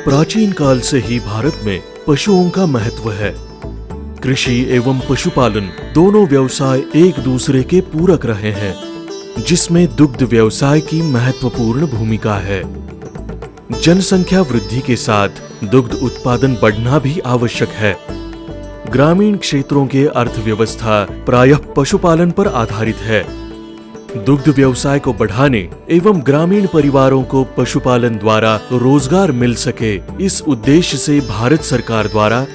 प्राचीन काल से ही भारत में पशुओं का महत्व है। कृषि एवं पशुपालन दोनों व्यवसाय एक दूसरे के पूरक रहे हैं, जिसमें दुग्ध व्यवसाय की महत्वपूर्ण भूमिका है। जनसंख्या वृद्धि के साथ दुग्ध उत्पादन बढ़ना भी आवश्यक है। ग्रामीण क्षेत्रों के अर्थव्यवस्था प्रायः पशुपालन पर आधारित है। दुग्ध व्यवसाय को बढ़ाने एवं ग्रामीण परिवारों को पशुपालन द्वारा रोजगार मिल सके, इस उद्देश्य से भारत सरकार द्वारा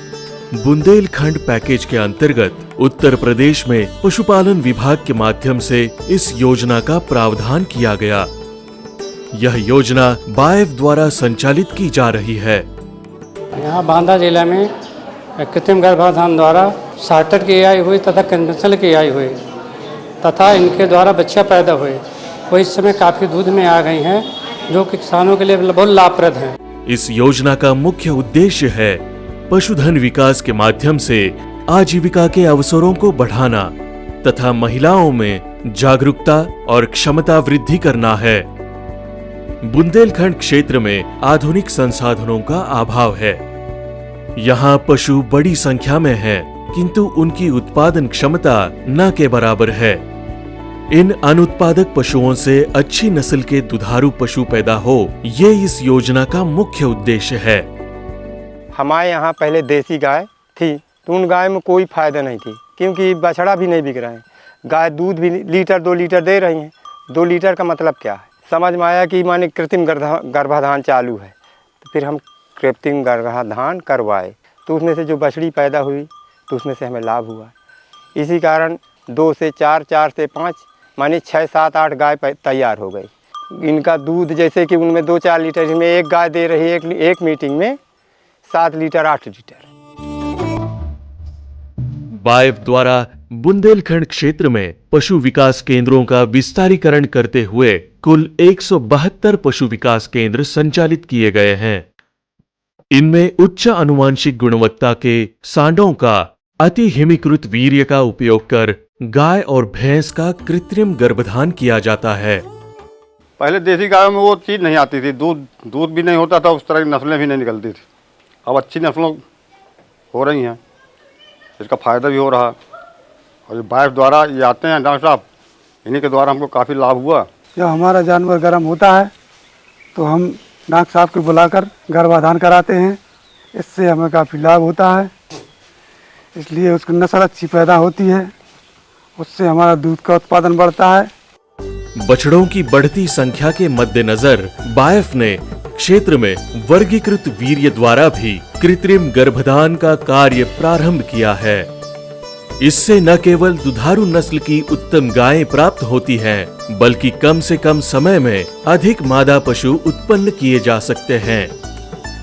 बुंदेलखंड पैकेज के अंतर्गत उत्तर प्रदेश में पशुपालन विभाग के माध्यम से इस योजना का प्रावधान किया गया। यह योजना बाएफ द्वारा संचालित की जा रही है। यहाँ बांदा जिला में कृत्रिम गर्भाधान द्वारा स्टार्टर की आई हुई तथा कन्वेंशनल की आई हुई तथा इनके द्वारा बच्चा पैदा हुए, वो इस समय काफ़ी दूध में आ गई हैं, जो किसानों के लिए बहुत लाभप्रद हैं। इस योजना का मुख्य उद्देश्य है पशुधन विकास के माध्यम से आजीविका के अवसरों को बढ़ाना तथा महिलाओं में जागरूकता और क्षमता वृद्धि करना है। बुंदेलखंड क्षेत्र में आधुनिक संसाधनों का अभाव है। यहाँ पशु बड़ी संख्या में है, किंतु उनकी उत्पादन क्षमता न के बराबर है। इन अनुत्पादक पशुओं से अच्छी नस्ल के दुधारू पशु पैदा हो, ये इस योजना का मुख्य उद्देश्य है। हमारे यहाँ पहले देसी गाय थी, तो उन गाय में कोई फायदा नहीं थी, क्योंकि बछड़ा भी नहीं बिक रहे हैं। गाय दूध भी लीटर 2 लीटर दे रही हैं। 2 लीटर का मतलब क्या है? समझ में आया कि माने कृत्रिम गर्भाधान चालू है, तो फिर हम कृत्रिम गर्भाधान करवाए, तो उसमें से जो बछड़ी पैदा हुई तो उसमें से हमें लाभ हुआ। इसी कारण 2 से 4, 4 से 5 माने 6, 7, 8 गाय तैयार हो गई। इनका दूध जैसे कि उनमें 2-4 लीटर, इसमें एक गाय दे रही है एक मीटिंग में 7 लीटर 8 लीटर। बाएफ द्वारा बुंदेलखंड क्षेत्र में पशु विकास केंद्रों का विस्तारीकरण करते हुए कुल 172 पशु विकास केंद्र संचालित किए गए हैं। इनमें उच्च अनुवांशिक गुणवत्ता के सांडों का अति हिमीकृत वीर्य का उपयोग कर गाय और भैंस का कृत्रिम गर्भधान किया जाता है। पहले देसी गायों में वो चीज़ नहीं आती थी, दूध भी नहीं होता था, उस तरह की नस्लें भी नहीं निकलती थी। अब अच्छी नस्लों हो रही हैं, इसका फ़ायदा भी हो रहा। और ये बाएफ द्वारा ये आते हैं डॉक्टर साहब, इन्हीं के द्वारा हमको काफ़ी लाभ हुआ। जब हमारा जानवर गर्म होता है तो हम डॉक्टर साहब को बुलाकर गर्भाधान कराते हैं। इससे हमें काफ़ी लाभ होता है, इसलिए उसकी नस्ल अच्छी पैदा होती है, उससे हमारा दूध का उत्पादन बढ़ता है। बछड़ों की बढ़ती संख्या के मद्देनजर बाएफ ने क्षेत्र में वर्गीकृत वीर्य द्वारा भी कृत्रिम गर्भधान का कार्य प्रारंभ किया है। इससे न केवल दुधारू नस्ल की उत्तम गायें प्राप्त होती हैं, बल्कि कम से कम समय में अधिक मादा पशु उत्पन्न किए जा सकते हैं।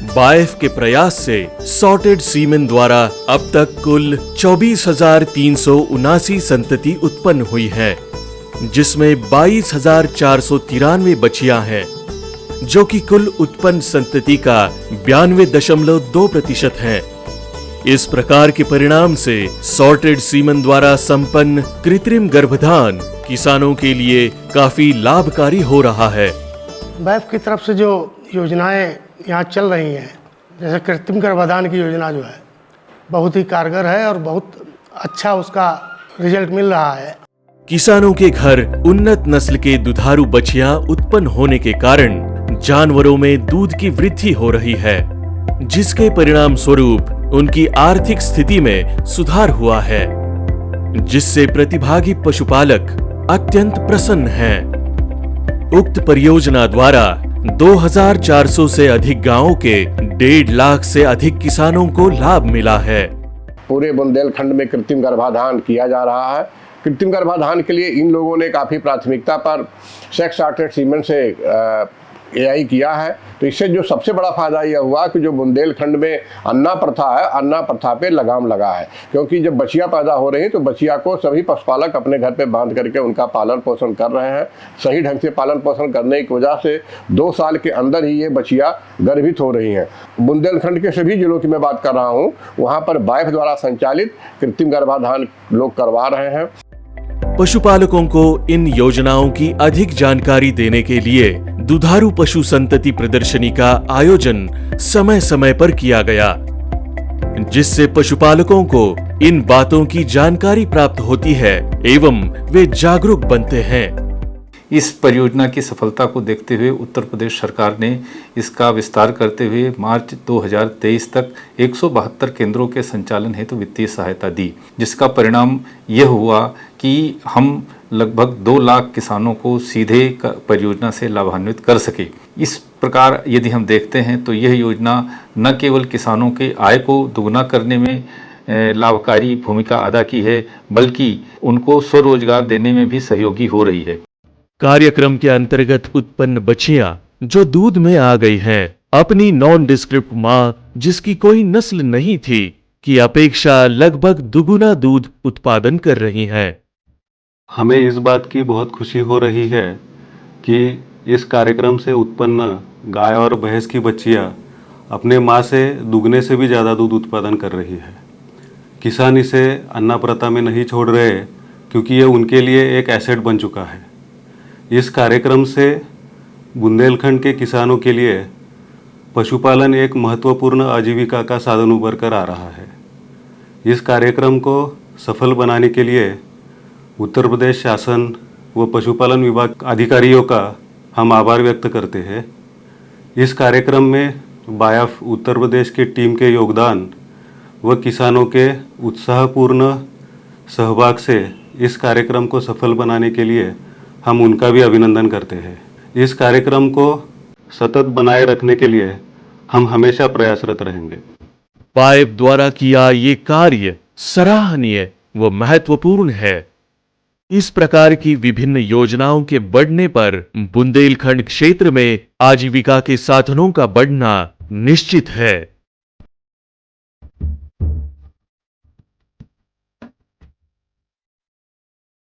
बाएफ के प्रयास से सॉर्टेड सीमेन द्वारा अब तक कुल 24,379 संतति उत्पन्न हुई हैं, जिसमें 22,493 बछियां हैं, जो कि कुल उत्पन्न संतति का 92.2% है। इस प्रकार के परिणाम से सॉर्टेड सीमन द्वारा संपन्न कृत्रिम गर्भधान किसानों के लिए काफी लाभकारी हो रहा है। बाएफ की तरफ से जो योजनाएं यहाँ चल रही हैं, जैसे कृत्रिम गर्भाधान की योजना जो है बहुत ही कारगर है और बहुत अच्छा उसका रिजल्ट मिल रहा है। किसानों के घर उन्नत नस्ल के दुधारू बछियां उत्पन्न होने के कारण जानवरों में दूध की वृद्धि हो रही है, जिसके परिणाम स्वरूप उनकी आर्थिक स्थिति में सुधार हुआ है, जिससे प्रतिभागी पशुपालक अत्यंत प्रसन्न हैं। उक्त परियोजना द्वारा 2,400 से अधिक गांवों के 1.5 लाख से अधिक किसानों को लाभ मिला है। पूरे बुंदेलखंड में कृत्रिम गर्भाधान किया जा रहा है। कृत्रिम गर्भाधान के लिए इन लोगों ने काफ़ी प्राथमिकता पर सेक्स सॉर्टेड सीमेन से एआई किया है। तो इससे जो सबसे बड़ा फायदा यह हुआ कि जो बुंदेलखंड में अन्ना प्रथा है, अन्ना प्रथा पे लगाम लगा है, क्योंकि जब बछिया पैदा हो रही तो बछिया को सभी पशुपालक अपने घर पे बांध करके उनका पालन पोषण कर रहे हैं। सही ढंग से पालन पोषण करने की वजह से 2 साल के अंदर ही ये बछिया गर्भित हो रही हैं। बुंदेलखंड के सभी जिलों की मैं बात कर रहा हूँ, वहाँ पर बाएफ द्वारा संचालित कृत्रिम गर्भाधान लोग करवा रहे हैं। पशुपालकों को इन योजनाओं की अधिक जानकारी देने के लिए दुधारू पशु संतति प्रदर्शनी का आयोजन समय समय पर किया गया, जिससे पशुपालकों को इन बातों की जानकारी प्राप्त होती है एवं वे जागरूक बनते हैं। इस परियोजना की सफलता को देखते हुए उत्तर प्रदेश सरकार ने इसका विस्तार करते हुए मार्च 2023 तक 172 केंद्रों के संचालन हेतु वित्तीय सहायता दी, जिसका परिणाम यह हुआ कि हम लगभग 2 लाख किसानों को सीधे परियोजना से लाभान्वित कर सके। इस प्रकार यदि हम देखते हैं तो यह योजना न केवल किसानों के आय को दोगुना करने में लाभकारी भूमिका अदा की है, बल्कि उनको स्वरोजगार देने में भी सहयोगी हो रही है। कार्यक्रम के अंतर्गत उत्पन्न बछियां जो दूध में आ गई हैं, अपनी नॉन डिस्क्रिप्ट मां जिसकी कोई नस्ल नहीं थी की अपेक्षा लगभग दुगुना दूध उत्पादन कर रही हैं। हमें इस बात की बहुत खुशी हो रही है कि इस कार्यक्रम से उत्पन्न गाय और भैंस की बच्चियां अपने मां से दुगने से भी ज़्यादा दूध उत्पादन कर रही है। किसान इसे अन्नप्रथा में नहीं छोड़ रहे क्योंकि ये उनके लिए एक एसेट बन चुका है। इस कार्यक्रम से बुंदेलखंड के किसानों के लिए पशुपालन एक महत्वपूर्ण आजीविका का साधन उभर कर आ रहा है। इस कार्यक्रम को सफल बनाने के लिए उत्तर प्रदेश शासन व पशुपालन विभाग अधिकारियों का हम आभार व्यक्त करते हैं। इस कार्यक्रम में बायाफ उत्तर प्रदेश की टीम के योगदान व किसानों के उत्साहपूर्ण सहभाग से इस कार्यक्रम को सफल बनाने के लिए हम उनका भी अभिनंदन करते हैं। इस कार्यक्रम को सतत बनाए रखने के लिए हम हमेशा प्रयासरत रहेंगे। पाइप द्वारा किया ये कार्य सराहनीय व महत्वपूर्ण है। इस प्रकार की विभिन्न योजनाओं के बढ़ने पर बुंदेलखंड क्षेत्र में आजीविका के साधनों का बढ़ना निश्चित है।